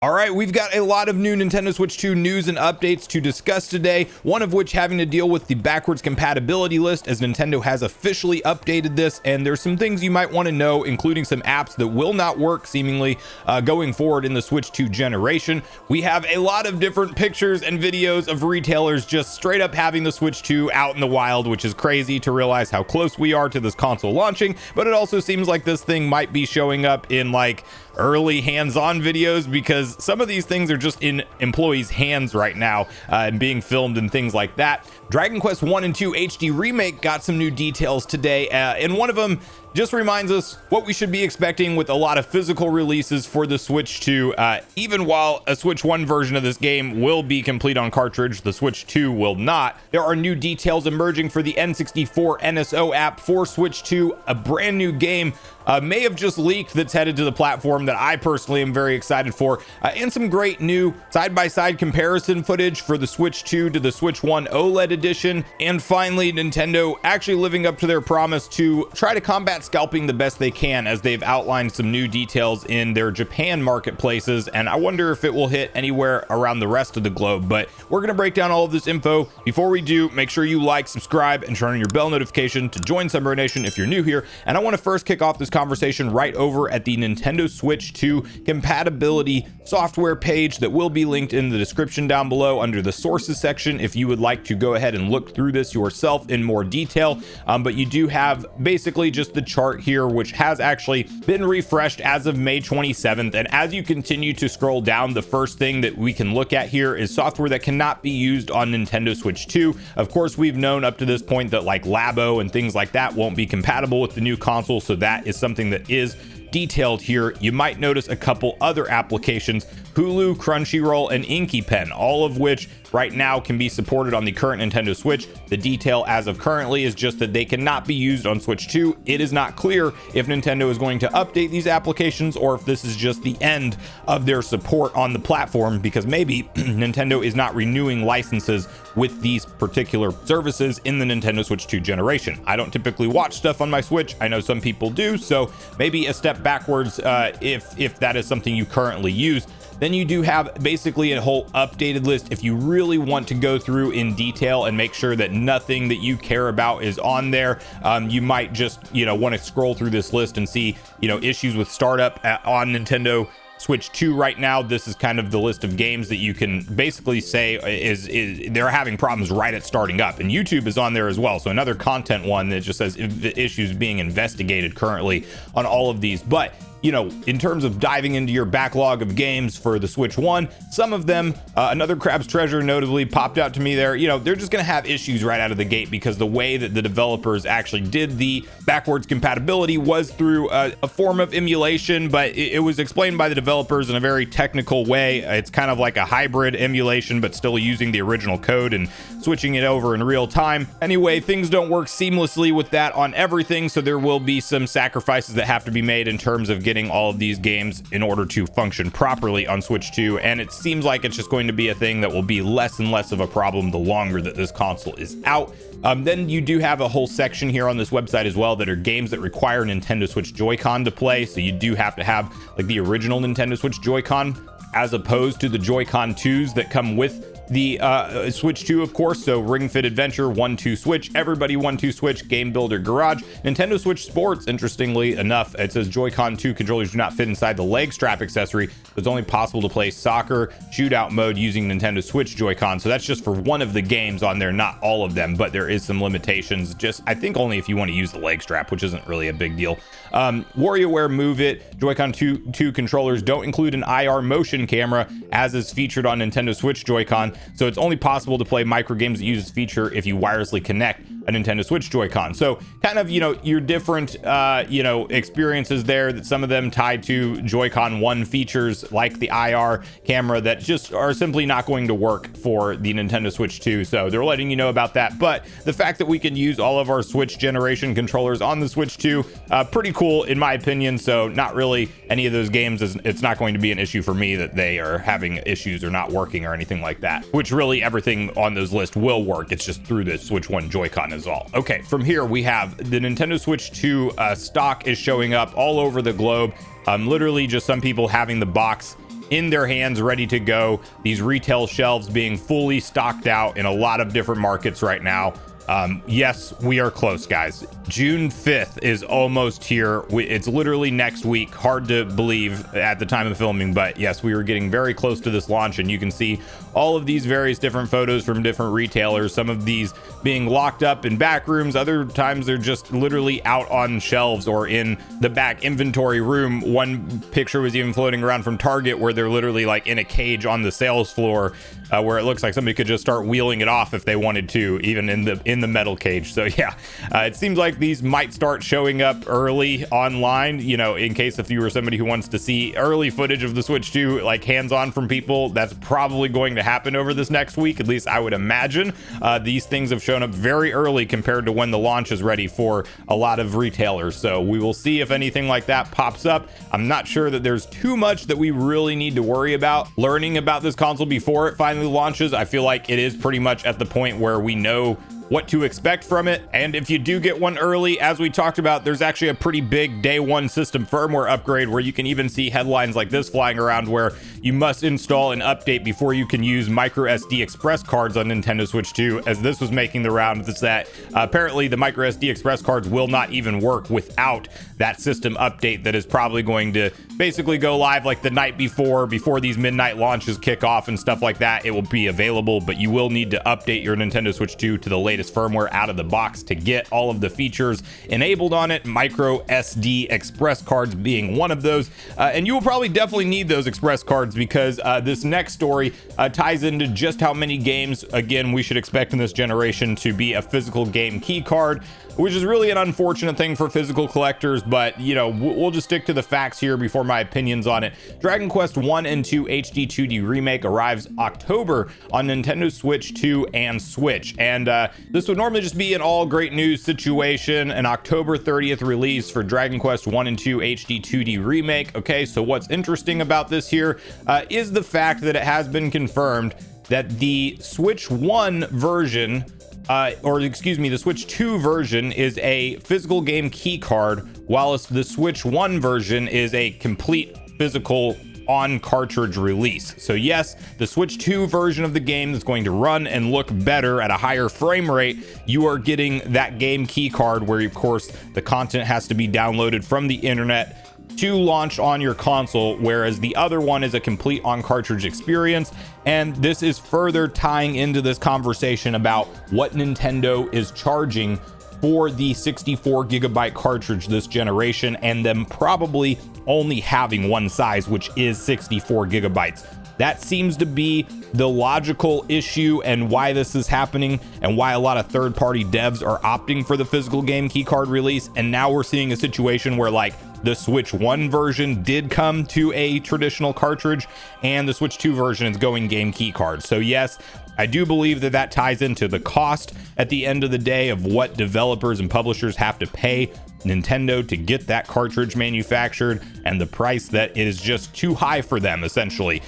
All right, we've got a lot of new Nintendo Switch 2 news and updates to discuss today, one of which having to deal with the backwards compatibility list, as Nintendo has officially updated this, and there's some things you might want to know, including some apps that will not work seemingly going forward in the Switch 2 generation. We have a lot of different pictures and videos of retailers just straight up having the Switch 2 out in the wild, which is crazy to realize how close we are to this console launching, but it also seems like this thing might be showing up in like early hands-on videos, because some of these things are just in employees' hands right now and being filmed and things like that. Dragon Quest 1 and 2 HD Remake got some new details today, and one of them just reminds us what we should be expecting with a lot of physical releases for the Switch 2. Even while a Switch 1 version of this game will be complete on cartridge, the Switch 2 will not. There are new details emerging for the N64 NSO app for Switch 2, a brand new game may have just leaked that's headed to the platform that I personally am very excited for, and some great new side-by-side comparison footage for the Switch 2 to the Switch 1 OLED edition. And finally, Nintendo actually living up to their promise to try to combat scalping the best they can, as they've outlined some new details in their Japan marketplaces, and I wonder if it will hit anywhere around the rest of the globe. But we're going to break down all of this info. Before we do, make sure you like, subscribe, and turn on your bell notification to join Sunbro Nation if you're new here. And I want to first kick off this conversation right over at the Nintendo Switch 2 compatibility software page that will be linked in the description down below under the sources section if you would like to go ahead and look through this yourself in more detail. But you do have basically just the chart here, which has actually been refreshed as of May 27th. And as you continue to scroll down, the first thing that we can look at here is software that cannot be used on Nintendo Switch 2. Of course, we've known up to this point that like Labo and things like that won't be compatible with the new console, so that is something that is detailed here. You might notice a couple other applications: Hulu, Crunchyroll, and Inky Pen, all of which right now can be supported on the current Nintendo Switch. The detail as of currently is just that they cannot be used on Switch 2. It is not clear if Nintendo is going to update these applications or if this is just the end of their support on the platform, because maybe Nintendo is not renewing licenses with these particular services in the Nintendo Switch 2 generation. I don't typically watch stuff on my Switch. I know some people do, so maybe a step backwards if that is something you currently use. Then you do have basically a whole updated list if you really want to go through in detail and make sure that nothing that you care about is on there. You might just, want to scroll through this list and see, issues with startup on Nintendo Switch 2 right now. This is kind of the list of games that you can basically say is they're having problems right at starting up, and YouTube is on there as well. So another content one that just says issues being investigated currently on all of these. But in terms of diving into your backlog of games for the Switch 1, some of them, another Crab's Treasure notably popped out to me there. They're just going to have issues right out of the gate, because the way that the developers actually did the backwards compatibility was through a form of emulation, but it was explained by the developers in a very technical way. It's kind of like a hybrid emulation, but still using the original code and switching it over in real time. Anyway, things don't work seamlessly with that on everything, so there will be some sacrifices that have to be made in terms of getting all of these games in order to function properly on Switch 2, and it seems like it's just going to be a thing that will be less and less of a problem the longer that this console is out. Then you do have a whole section here on this website as well that are games that require Nintendo Switch Joy-Con to play, so you do have to have like the original Nintendo Switch Joy-Con as opposed to the Joy-Con 2s that come with the Switch 2, of course. So Ring Fit Adventure, 1-2 Switch, Everybody 1-2 Switch, Game Builder Garage, Nintendo Switch Sports. Interestingly enough, it says Joy-Con 2 controllers do not fit inside the leg strap accessory, so it's only possible to play soccer shootout mode using Nintendo Switch Joy-Con. So that's just for one of the games on there, not all of them, but there is some limitations. Just, I think, only if you want to use the leg strap, which isn't really a big deal. WarioWare Move It Joy-Con 2 controllers don't include an IR motion camera, as is featured on Nintendo Switch Joy-Con. So it's only possible to play micro games that use this feature if you wirelessly connect a Nintendo Switch Joy-Con. So kind of, your different, experiences there, that some of them tied to Joy-Con 1 features like the IR camera that just are simply not going to work for the Nintendo Switch 2. So they're letting you know about that. But the fact that we can use all of our Switch generation controllers on the Switch 2, pretty cool in my opinion. So not really any of those games, it's not going to be an issue for me that they are having issues or not working or anything like that, which really everything on those lists will work. It's just through the Switch 1 Joy-Con is all. Okay, from here we have the Nintendo Switch 2 stock is showing up all over the globe. Literally just some people having the box in their hands, ready to go. These retail shelves being fully stocked out in a lot of different markets right now. Yes, we are close, guys. June 5th is almost here. It's literally next week. Hard to believe at the time of filming, but yes, we are getting very close to this launch, and you can see all of these various different photos from different retailers. Some of these being locked up in back rooms. Other times they're just literally out on shelves or in the back inventory room. One picture was even floating around from Target where they're literally like in a cage on the sales floor, where it looks like somebody could just start wheeling it off if they wanted to, even in the metal cage. So yeah, it seems like these might start showing up early online, you know, in case if you were somebody who wants to see early footage of the Switch 2, like hands-on from people, that's probably going to happen over this next week. At least I would imagine. These things have shown up very early compared to when the launch is ready for a lot of retailers. So we will see if anything like that pops up. I'm not sure that there's too much that we really need to worry about learning about this console before it finally launches. I feel like it is pretty much at the point where we know what to expect from it. And if you do get one early, as we talked about, there's actually a pretty big day one system firmware upgrade where you can even see headlines like this flying around where you must install an update before you can use micro SD express cards on Nintendo Switch 2. As this was making the rounds, it's that apparently the micro SD express cards will not even work without that system update that is probably going to basically go live like the night before these midnight launches kick off and stuff like that. It will be available, but you will need to update your Nintendo Switch 2 to the latest firmware out of the box to get all of the features enabled on it, micro SD express cards being one of those. And you will probably definitely need those express cards because this next story ties into just how many games, again, we should expect in this generation to be a physical game key card, which is really an unfortunate thing for physical collectors, but you know, we'll just stick to the facts here before my opinions on it. Dragon Quest 1 and 2 HD 2D Remake arrives October on Nintendo Switch 2 and Switch, and this would normally just be an all great news situation, an October 30th release for Dragon Quest 1 and 2 HD 2D Remake. Okay, so what's interesting about this here is the fact that it has been confirmed that the Switch 1 version the Switch 2 version is a physical game key card, whilst the Switch 1 version is a complete physical on cartridge release. So yes, the Switch 2 version of the game is going to run and look better at a higher frame rate. You are getting that game key card where, of course, the content has to be downloaded from the internet to launch on your console, whereas the other one is a complete on cartridge experience. And this is further tying into this conversation about what Nintendo is charging for the 64 gigabyte cartridge this generation, and them probably only having one size, which is 64 gigabytes. That seems to be the logical issue and why this is happening, and why a lot of third-party devs are opting for the physical game keycard release. And now we're seeing a situation where like the Switch 1 version did come to a traditional cartridge, and the Switch 2 version is going game key cards. So yes, I do believe that that ties into the cost at the end of the day of what developers and publishers have to pay Nintendo to get that cartridge manufactured, and the price that it is just too high for them, essentially.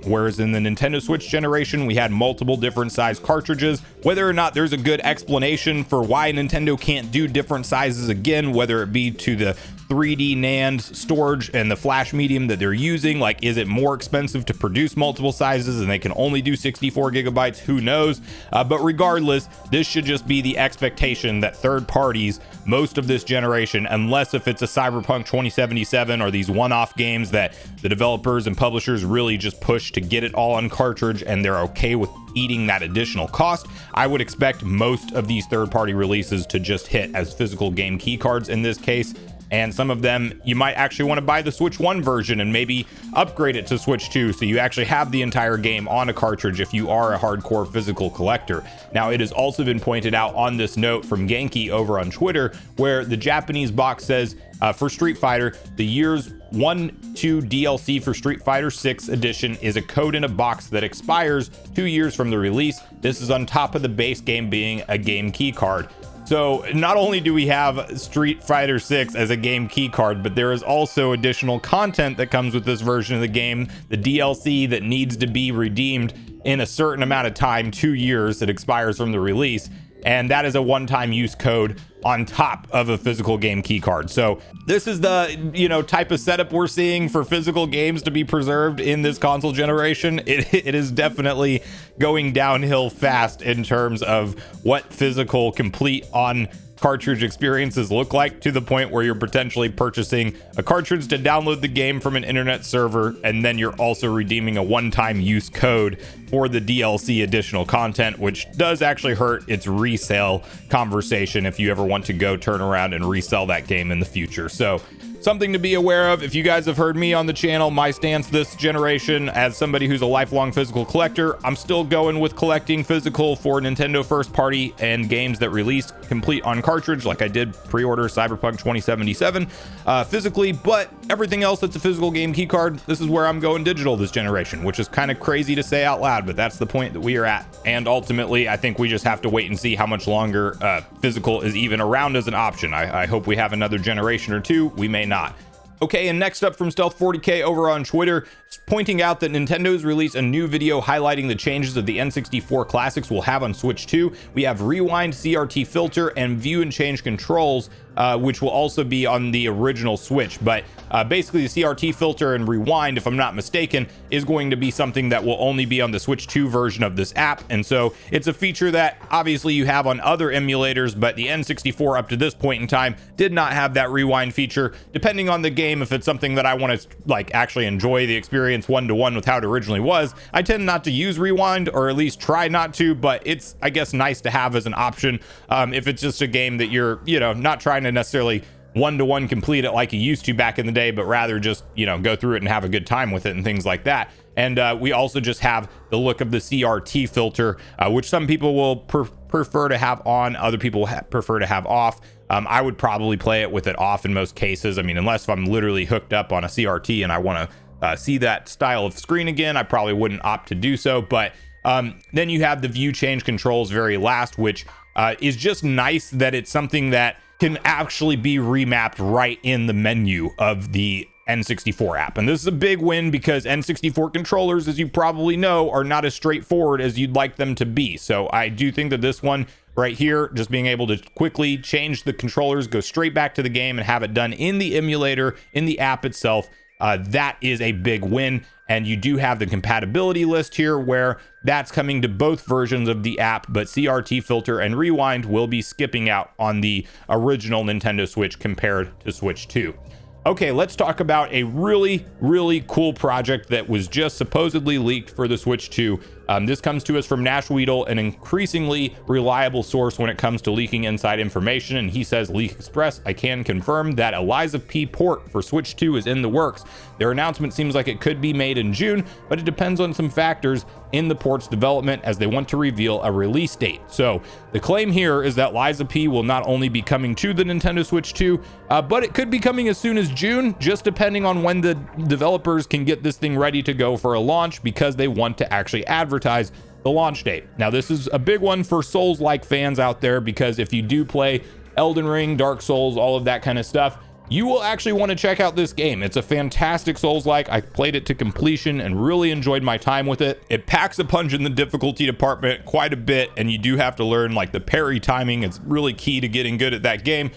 Whereas in the Nintendo Switch generation, we had multiple different size cartridges. Whether or not there's a good explanation for why Nintendo can't do different sizes again, whether it be to the 3D NAND storage and the flash medium that they're using, like is it more expensive to produce multiple sizes and they can only do 64 gigabytes? Who knows? But regardless, this should just be the expectation that third parties, most of this generation, unless if it's a Cyberpunk 2077 or these one-off games that the developers and publishers really just push to get it all on cartridge and they're okay with eating that additional cost, I would expect most of these third-party releases to just hit as physical game key cards in this case. And some of them, you might actually want to buy the Switch 1 version and maybe upgrade it to Switch 2 so you actually have the entire game on a cartridge if you are a hardcore physical collector. Now, it has also been pointed out on this note from Genki over on Twitter, where the Japanese box says, for Street Fighter, the year's 1/2 DLC for Street Fighter 6 edition is a code in a box that expires 2 years from the release. This is on top of the base game being a game key card. So not only do we have Street Fighter 6 as a game key card, but there is also additional content that comes with this version of the game, the DLC that needs to be redeemed in a certain amount of time, 2 years, that expires from the release. and that is a one-time use code on top of a physical game key card. So this is the type of setup we're seeing for physical games to be preserved in this console generation. It is definitely going downhill fast in terms of what physical complete on cartridge experiences look like, to the point where you're potentially purchasing a cartridge to download the game from an internet server, and then you're also redeeming a one-time use code for the DLC additional content, which does actually hurt its resale conversation if you ever want to go turn around and resell that game in the future. So something to be aware of. If you guys have heard me on the channel, my stance this generation as somebody who's a lifelong physical collector, I'm still going with collecting physical for Nintendo first party and games that release complete on cartridge, like I did pre-order Cyberpunk 2077 physically, but everything else that's a physical game key card, this is where I'm going digital this generation, which is kind of crazy to say out loud, but that's the point that we are at. And ultimately, I think we just have to wait and see how much longer physical is even around as an option. I hope we have another generation or two. We may not. Okay, and next up from Stealth 40K over on Twitter, pointing out that Nintendo's released a new video highlighting the changes that the N64 classics will have on Switch 2. We have rewind, CRT filter, and view and change controls, which will also be on the original Switch. But basically the CRT filter and rewind, if I'm not mistaken, is going to be something that will only be on the Switch 2 version of this app. And so it's a feature that obviously you have on other emulators, but the N64 up to this point in time did not have that rewind feature. Depending on the game, if it's something that I want to like actually enjoy the experience one-to-one with how it originally was, I tend not to use rewind, or at least try not to, but it's, I guess, nice to have as an option if it's just a game that you're not trying to necessarily one-to-one complete it like you used to back in the day, but rather just go through it and have a good time with it and things like that. And we also just have the look of the CRT filter, which some people will prefer to have on, other people prefer to have off. I would probably play it with it off in most cases. I mean, unless if I'm literally hooked up on a CRT and I want to see that style of screen again, I probably wouldn't opt to do so. But then you have the view change controls very last, which is just nice that it's something that can actually be remapped right in the menu of the N64 app. And this is a big win because N64 controllers, as you probably know, are not as straightforward as you'd like them to be. So I do think that this one right here, just being able to quickly change the controllers, go straight back to the game and have it done in the emulator, in the app itself, that is a big win. And you do have the compatibility list here where that's coming to both versions of the app, but CRT filter and rewind will be skipping out on the original Nintendo Switch compared to Switch 2. Okay, let's talk about a really, really cool project that was just supposedly leaked for the Switch 2. This comes to us from Nash Weedle, an increasingly reliable source when it comes to leaking inside information. And he says, Leak Express, I can confirm that a Lies of P port for Switch 2 is in the works. Their announcement seems like it could be made in June, but it depends on some factors in the port's development as they want to reveal a release date. So the claim here is that Lies of P will not only be coming to the Nintendo Switch 2, but it could be coming as soon as June, just depending on when the developers can get this thing ready to go for a launch, because they want to actually advertise the launch date. Now, this is a big one for Souls-like fans out there, because if you do play Elden Ring, Dark Souls, all of that kind of stuff, you will actually want to check out this game. It's a fantastic Souls-like. I played it to completion and really enjoyed my time with it. It packs a punch in the difficulty department quite a bit, and you do have to learn like the parry timing. It's really key to getting good at that game.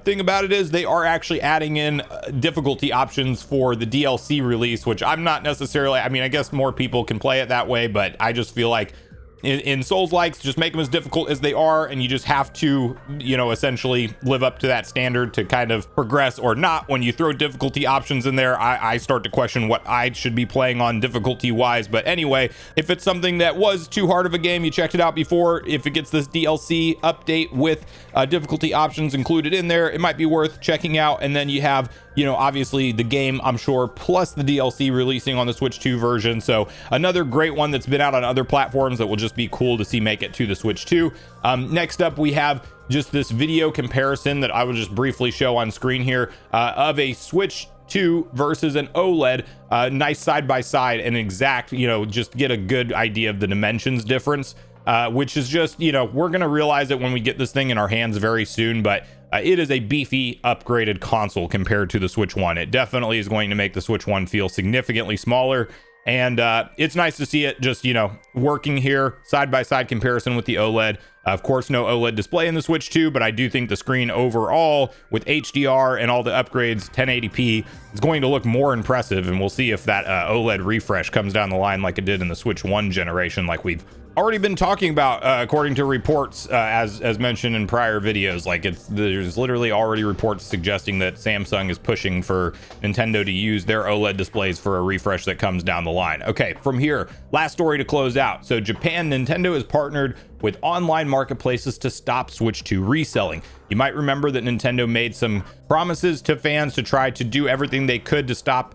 Thing about it is they are actually adding in difficulty options for the DLC release, which I'm not necessarily, I mean, I guess more people can play it that way, but I just feel like in Souls-likes, just make them as difficult as they are, and you just have to, essentially live up to that standard to kind of progress or not. When you throw difficulty options in there, I start to question what I should be playing on difficulty-wise. But anyway, if it's something that was too hard of a game, you checked it out before, if it gets this DLC update with difficulty options included in there, it might be worth checking out. And then you have, obviously the game, I'm sure, plus the DLC releasing on the Switch 2 version. So another great one that's been out on other platforms that will just be cool to see make it to the Switch 2. Next up, we have just this video comparison that I will just briefly show on screen here of a Switch 2 versus an OLED, nice side by side and exact, just get a good idea of the dimensions difference, which is just, we're going to realize it when we get this thing in our hands very soon, but it is a beefy upgraded console compared to the Switch 1. It definitely is going to make the Switch 1 feel significantly smaller. And it's nice to see it just, working here, side-by-side comparison with the OLED. Of course, no OLED display in the Switch 2, but I do think the screen overall with HDR and all the upgrades, 1080p, is going to look more impressive, and we'll see if that OLED refresh comes down the line like it did in the Switch 1 generation, like we've already been talking about, according to reports, as mentioned in prior videos. Like, there's literally already reports suggesting that Samsung is pushing for Nintendo to use their OLED displays for a refresh that comes down the line. Okay, from here, last story to close out. So Japan, Nintendo has partnered with online marketplaces to stop Switch 2 reselling. You might remember that Nintendo made some promises to fans to try to do everything they could to stop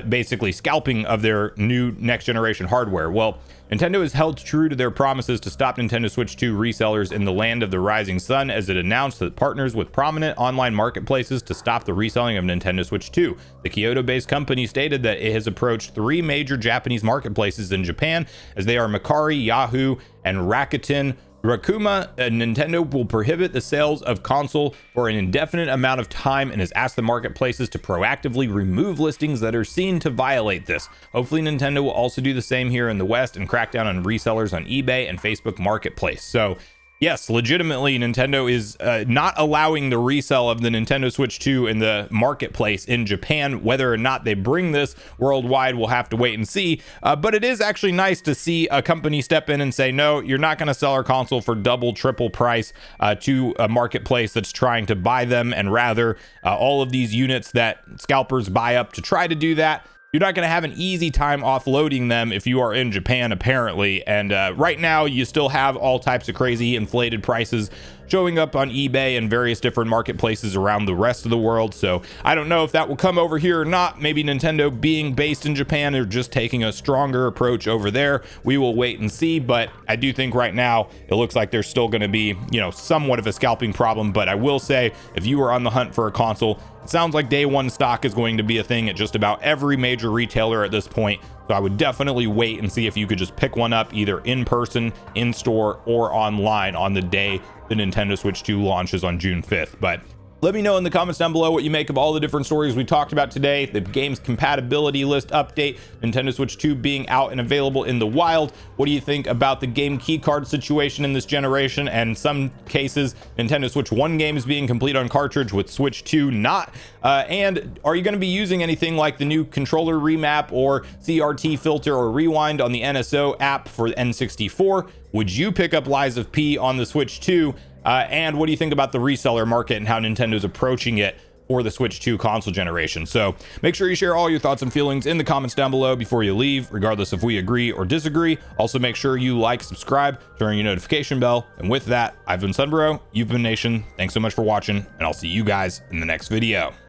basically scalping of their new next generation hardware. Well, Nintendo has held true to their promises to stop Nintendo Switch 2 resellers in the land of the rising sun, as it announced that it partners with prominent online marketplaces to stop the reselling of Nintendo Switch 2. The Kyoto-based company stated that it has approached 3 major Japanese marketplaces in Japan, as they are Mercari, Yahoo, and Rakuten. Rakuma, Nintendo will prohibit the sales of console for an indefinite amount of time and has asked the marketplaces to proactively remove listings that are seen to violate this. Hopefully Nintendo will also do the same here in the West and crack down on resellers on eBay and Facebook Marketplace. So yes, legitimately, Nintendo is not allowing the resale of the Nintendo Switch 2 in the marketplace in Japan. Whether or not they bring this worldwide, we'll have to wait and see. But it is actually nice to see a company step in and say, no, you're not going to sell our console for double, triple price to a marketplace that's trying to buy them. And rather, all of these units that scalpers buy up to try to do that, you're not going to have an easy time offloading them if you are in Japan, apparently. And right now, you still have all types of crazy inflated prices showing up on eBay and various different marketplaces around the rest of the world. So I don't know if that will come over here or not. Maybe Nintendo, being based in Japan, are just taking a stronger approach over there. We will wait and see. But I do think right now it looks like there's still going to be, somewhat of a scalping problem. But I will say, if you are on the hunt for a console, it sounds like day one stock is going to be a thing at just about every major retailer at this point. So I would definitely wait and see if you could just pick one up either in person, in store, or online on the day the Nintendo Switch 2 launches on June 5th. But let me know in the comments down below what you make of all the different stories we talked about today. The game's compatibility list update, Nintendo Switch 2 being out and available in the wild. What do you think about the game keycard situation in this generation? And in some cases, Nintendo Switch 1 games being complete on cartridge with Switch 2 not. And are you going to be using anything like the new controller remap or CRT filter or rewind on the NSO app for N64? Would you pick up Lies of P on the Switch 2? And what do you think about the reseller market and how Nintendo's approaching it for the Switch 2 console generation? So make sure you share all your thoughts and feelings in the comments down below before you leave, regardless if we agree or disagree. Also, make sure you like, subscribe, turn on your notification bell. And with that, I've been Sunbro, you've been Nation. Thanks so much for watching, and I'll see you guys in the next video.